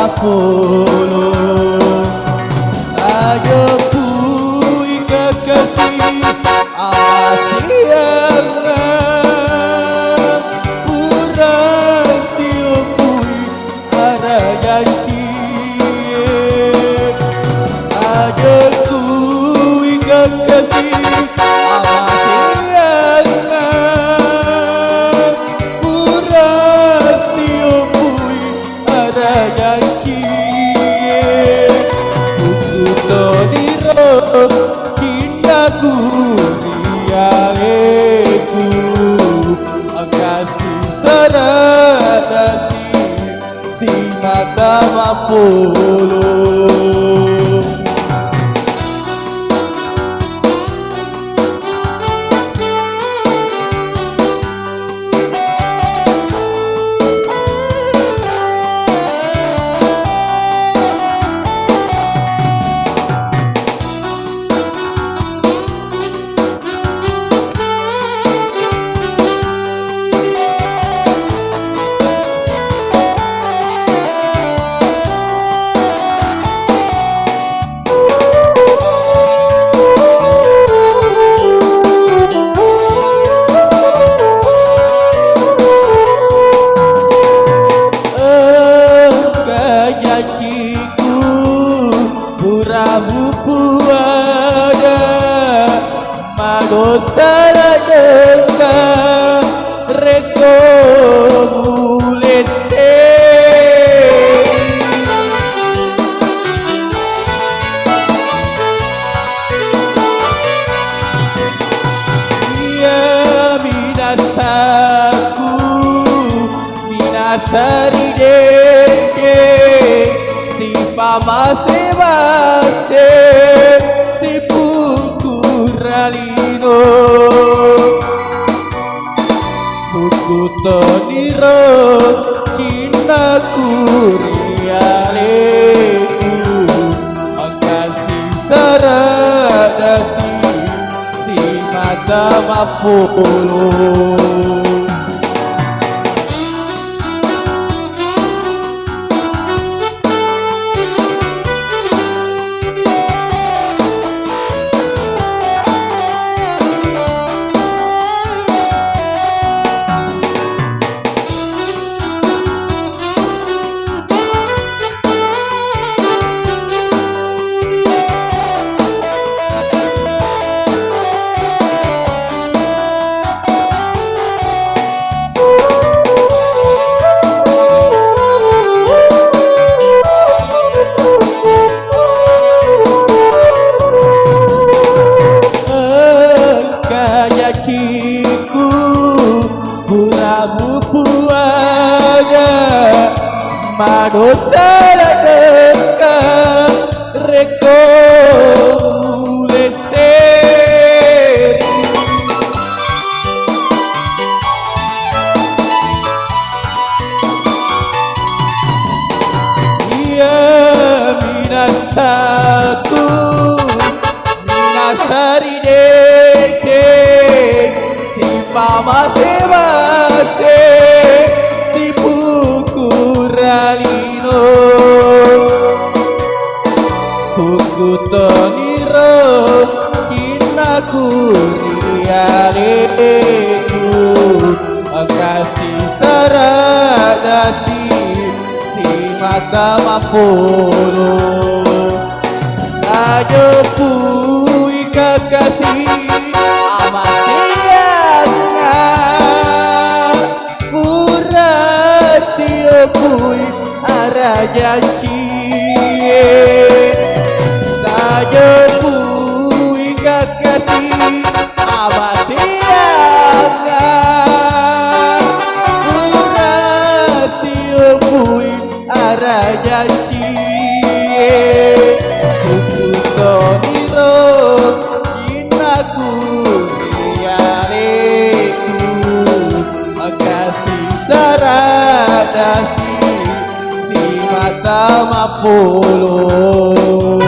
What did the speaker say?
mapulo. Ayo kui kekasih asiangan kurang siupui araganci. Ayo kui kekasih asiangan kurang siupui araganci. Cintaku dialeku kasih saradati si mata mapulo. Puada magosala dengan reko mulete. Ya minasaku minasari deke si pamase base si pukuralino suku toniro cintaku rialeku angkasi saradasi si mata mapulo. Yakiku puramu puaga manusia dekat reko muleteri. Ia minasaku minasari deke pamase base si pukuralino suku toniro cintaku rialeku kasih saradasi si mata mapulo. Ayo pui kekasih pui arajanci saja pui kekasih abasiaga urasio pui arajanci suku toniro cintaku rialeku kasih saradasi si mata mapulo.